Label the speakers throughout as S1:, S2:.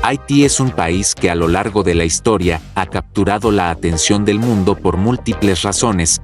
S1: Haití es un país que a lo largo de la historia ha capturado la atención del mundo por múltiples razones,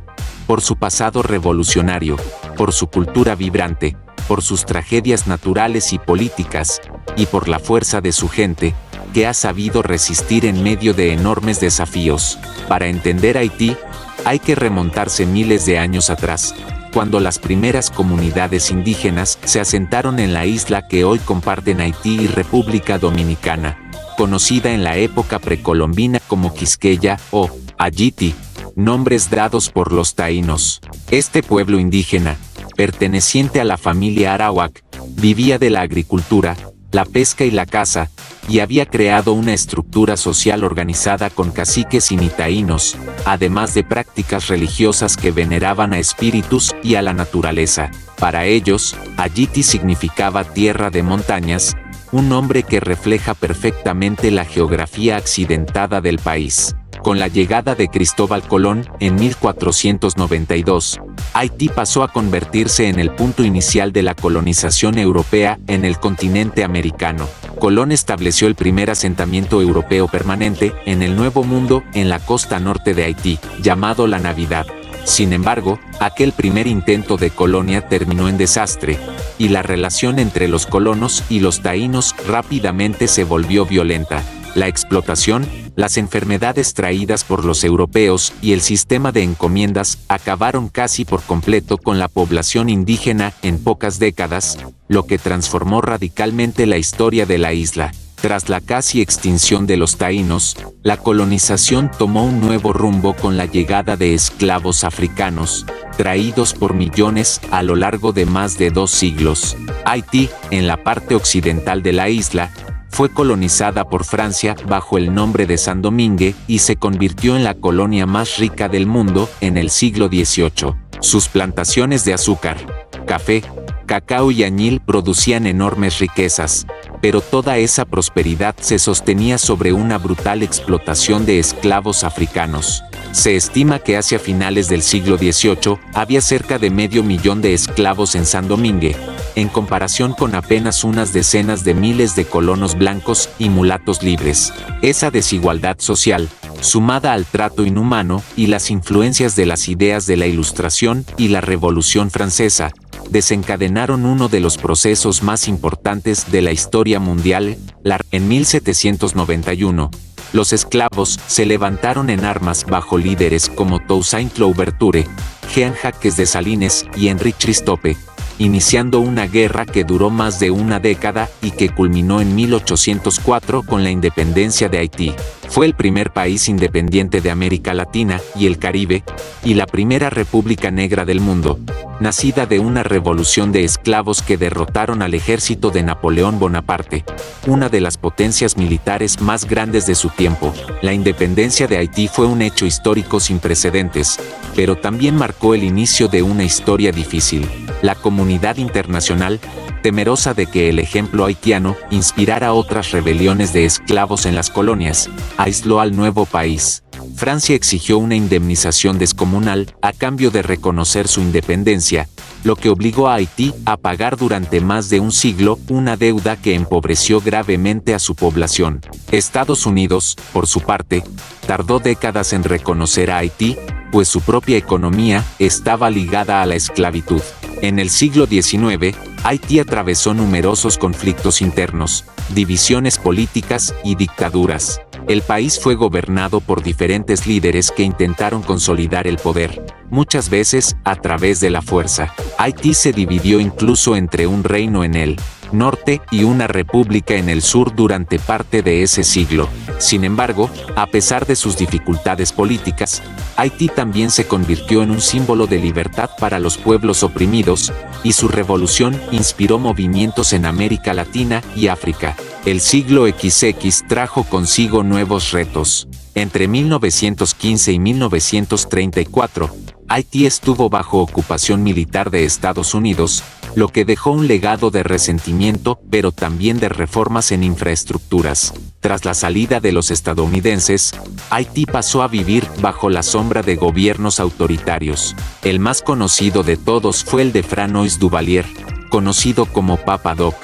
S1: por su pasado revolucionario, por su cultura vibrante, por sus tragedias naturales y políticas, y por la fuerza de su gente, que ha sabido resistir en medio de enormes desafíos. Para entender Haití, hay que remontarse miles de años atrás, cuando las primeras comunidades indígenas se asentaron en la isla que hoy comparten Haití y República Dominicana, conocida en la época precolombina como Quisqueya o Ayiti, nombres dados por los taínos. Este pueblo indígena, perteneciente a la familia arawak, vivía de la agricultura, la pesca y la caza, y había creado una estructura social organizada con caciques y mitaínos, además de prácticas religiosas que veneraban a espíritus y a la naturaleza. Para ellos, Ayiti significaba tierra de montañas, un nombre que refleja perfectamente la geografía accidentada del país. Con la llegada de Cristóbal Colón en 1492, Haití pasó a convertirse en el punto inicial de la colonización europea en el continente americano. Colón estableció el primer asentamiento europeo permanente en el Nuevo Mundo en la costa norte de Haití, llamado La Navidad. Sin embargo, aquel primer intento de colonia terminó en desastre, y la relación entre los colonos y los taínos rápidamente se volvió violenta. La explotación, las enfermedades traídas por los europeos y el sistema de encomiendas acabaron casi por completo con la población indígena en pocas décadas, lo que transformó radicalmente la historia de la isla. Tras la casi extinción de los taínos, la colonización tomó un nuevo rumbo con la llegada de esclavos africanos, traídos por millones a lo largo de más de 2 siglos. Haití, en la parte occidental de la isla, fue colonizada por Francia bajo el nombre de Saint-Domingue y se convirtió en la colonia más rica del mundo en el siglo XVIII. Sus plantaciones de azúcar, café, cacao y añil producían enormes riquezas, pero toda esa prosperidad se sostenía sobre una brutal explotación de esclavos africanos. Se estima que hacia finales del siglo XVIII había cerca de 500.000 de esclavos en Saint-Domingue, en comparación con apenas unas decenas de miles de colonos blancos y mulatos libres. Esa desigualdad social, sumada al trato inhumano y las influencias de las ideas de la Ilustración y la Revolución Francesa, desencadenaron uno de los procesos más importantes de la historia mundial. En 1791, los esclavos se levantaron en armas bajo líderes como Toussaint Louverture, Jean Jacques Dessalines y Henri Christophe, iniciando una guerra que duró más de una década y que culminó en 1804 con la independencia de Haití. Fue el primer país independiente de América Latina y el Caribe, y la primera república negra del mundo, nacida de una revolución de esclavos que derrotaron al ejército de Napoleón Bonaparte, una de las potencias militares más grandes de su tiempo. La independencia de Haití fue un hecho histórico sin precedentes, pero también marcó el inicio de una historia difícil. La comunidad internacional, temerosa de que el ejemplo haitiano inspirara otras rebeliones de esclavos en las colonias, aisló al nuevo país. Francia exigió una indemnización descomunal a cambio de reconocer su independencia, lo que obligó a Haití a pagar durante más de un siglo una deuda que empobreció gravemente a su población. Estados Unidos, por su parte, tardó décadas en reconocer a Haití, pues su propia economía estaba ligada a la esclavitud. En el siglo XIX, Haití atravesó numerosos conflictos internos, divisiones políticas y dictaduras. El país fue gobernado por diferentes líderes que intentaron consolidar el poder, muchas veces a través de la fuerza. Haití se dividió incluso entre un reino en el norte y una república en el sur durante parte de ese siglo. Sin embargo, a pesar de sus dificultades políticas, Haití también se convirtió en un símbolo de libertad para los pueblos oprimidos, y su revolución inspiró movimientos en América Latina y África. El siglo XX trajo consigo nuevos retos. Entre 1915 y 1934, Haití estuvo bajo ocupación militar de Estados Unidos, lo que dejó un legado de resentimiento, pero también de reformas en infraestructuras. Tras la salida de los estadounidenses, Haití pasó a vivir bajo la sombra de gobiernos autoritarios. El más conocido de todos fue el de Franois Duvalier, conocido como Papa Doc,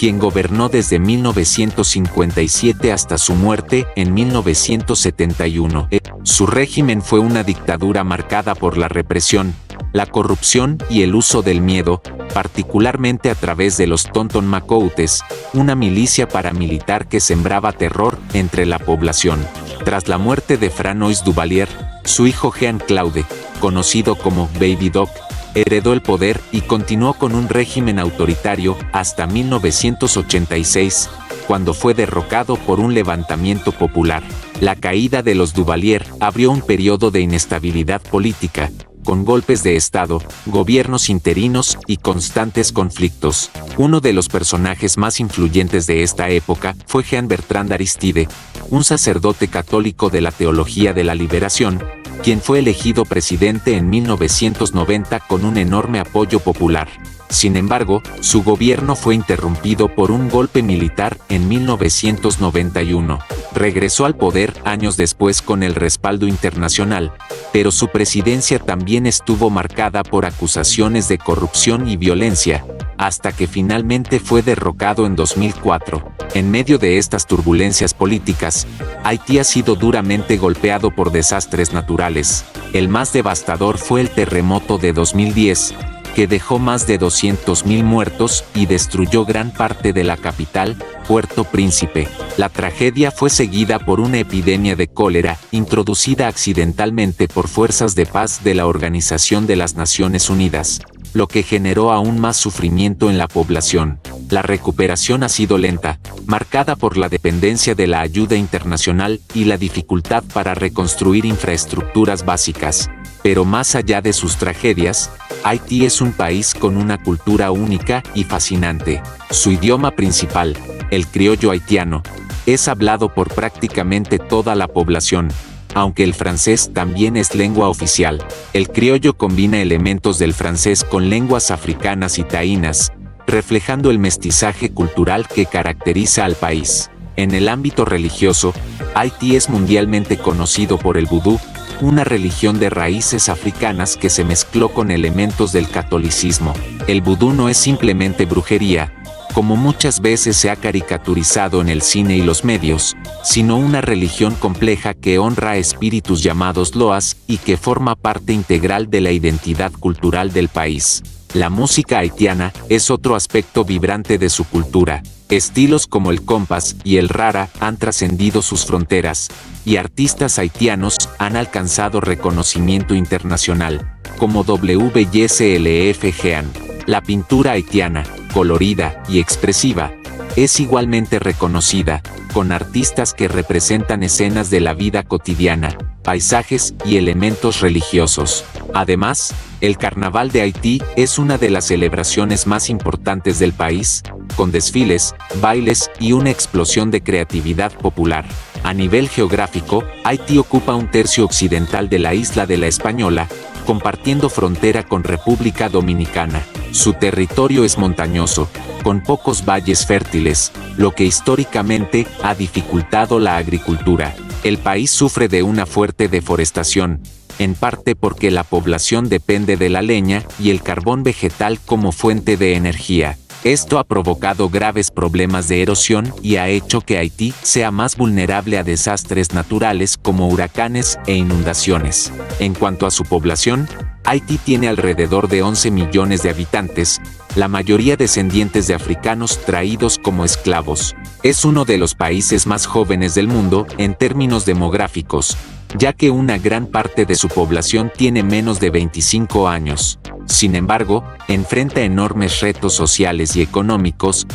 S1: quien gobernó desde 1957 hasta su muerte en 1971. Su régimen fue una dictadura marcada por la represión, la corrupción y el uso del miedo, particularmente a través de los Tonton Macoutes, una milicia paramilitar que sembraba terror entre la población. Tras la muerte de Franois Duvalier, su hijo Jean Claude, conocido como Baby Doc, heredó el poder y continuó con un régimen autoritario hasta 1986, cuando fue derrocado por un levantamiento popular. La caída de los Duvalier abrió un periodo de inestabilidad política, con golpes de Estado, gobiernos interinos y constantes conflictos. Uno de los personajes más influyentes de esta época fue Jean Bertrand Aristide, un sacerdote católico de la Teología de la Liberación, quien fue elegido presidente en 1990 con un enorme apoyo popular. Sin embargo, su gobierno fue interrumpido por un golpe militar en 1991. Regresó al poder años después con el respaldo internacional, pero su presidencia también estuvo marcada por acusaciones de corrupción y violencia, hasta que finalmente fue derrocado en 2004. En medio de estas turbulencias políticas, Haití ha sido duramente golpeado por desastres naturales. El más devastador fue el terremoto de 2010, que dejó más de 200.000 muertos y destruyó gran parte de la capital, Puerto Príncipe. La tragedia fue seguida por una epidemia de cólera, introducida accidentalmente por fuerzas de paz de la Organización de las Naciones Unidas, lo que generó aún más sufrimiento en la población. La recuperación ha sido lenta, marcada por la dependencia de la ayuda internacional y la dificultad para reconstruir infraestructuras básicas. Pero más allá de sus tragedias, Haití es un país con una cultura única y fascinante. Su idioma principal, el criollo haitiano, es hablado por prácticamente toda la población, aunque el francés también es lengua oficial. El criollo combina elementos del francés con lenguas africanas y taínas, reflejando el mestizaje cultural que caracteriza al país. En el ámbito religioso, Haití es mundialmente conocido por el vudú, una religión de raíces africanas que se mezcló con elementos del catolicismo. El vudú no es simplemente brujería, como muchas veces se ha caricaturizado en el cine y los medios, sino una religión compleja que honra a espíritus llamados loas y que forma parte integral de la identidad cultural del país. La música haitiana es otro aspecto vibrante de su cultura. Estilos como el compás y el rara han trascendido sus fronteras, y artistas haitianos han alcanzado reconocimiento internacional, como WYSLF Jean. La pintura haitiana, colorida y expresiva, es igualmente reconocida, con artistas que representan escenas de la vida cotidiana, paisajes y elementos religiosos. Además, el Carnaval de Haití es una de las celebraciones más importantes del país, con desfiles, bailes y una explosión de creatividad popular. A nivel geográfico, Haití ocupa un tercio occidental de la isla de La Española, compartiendo frontera con República Dominicana. Su territorio es montañoso, con pocos valles fértiles, lo que históricamente ha dificultado la agricultura. El país sufre de una fuerte deforestación, en parte porque la población depende de la leña y el carbón vegetal como fuente de energía. Esto ha provocado graves problemas de erosión y ha hecho que Haití sea más vulnerable a desastres naturales como huracanes e inundaciones. En cuanto a su población, Haití tiene alrededor de 11 millones de habitantes, la mayoría descendientes de africanos traídos como esclavos. Es uno de los países más jóvenes del mundo en términos demográficos, ya que una gran parte de su población tiene menos de 25 años. Sin embargo, enfrenta enormes retos sociales y económicos.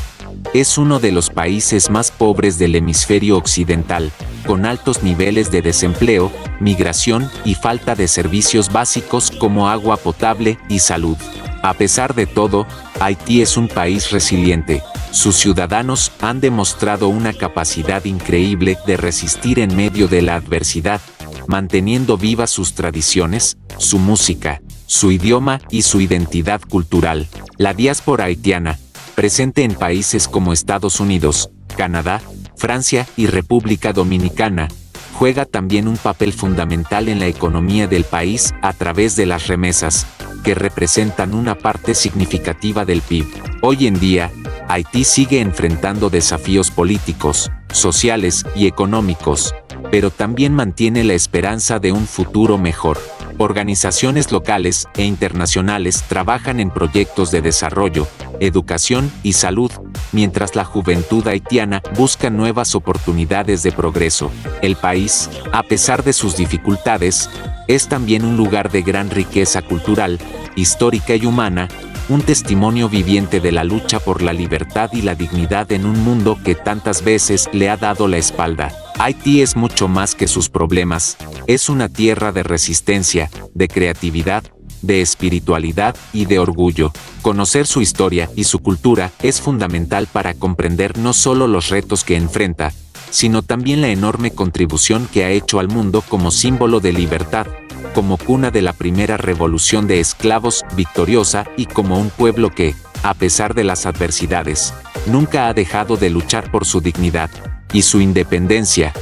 S1: Es uno de los países más pobres del hemisferio occidental, con altos niveles de desempleo, migración y falta de servicios básicos como agua potable y salud. A pesar de todo, Haití es un país resiliente. Sus ciudadanos han demostrado una capacidad increíble de resistir en medio de la adversidad, manteniendo vivas sus tradiciones, su música, su idioma y su identidad cultural. La diáspora haitiana, presente en países como Estados Unidos, Canadá, Francia y República Dominicana, juega también un papel fundamental en la economía del país a través de las remesas, que representan una parte significativa del PIB. Hoy en día, Haití sigue enfrentando desafíos políticos, sociales y económicos, pero también mantiene la esperanza de un futuro mejor. Organizaciones locales e internacionales trabajan en proyectos de desarrollo, educación y salud, mientras la juventud haitiana busca nuevas oportunidades de progreso. El país, a pesar de sus dificultades, es también un lugar de gran riqueza cultural, histórica y humana, un testimonio viviente de la lucha por la libertad y la dignidad en un mundo que tantas veces le ha dado la espalda. Haití es mucho más que sus problemas, es una tierra de resistencia, de creatividad, de espiritualidad y de orgullo. Conocer su historia y su cultura es fundamental para comprender no solo los retos que enfrenta, sino también la enorme contribución que ha hecho al mundo como símbolo de libertad, como cuna de la primera revolución de esclavos victoriosa y como un pueblo que, a pesar de las adversidades, nunca ha dejado de luchar por su dignidad y su independencia.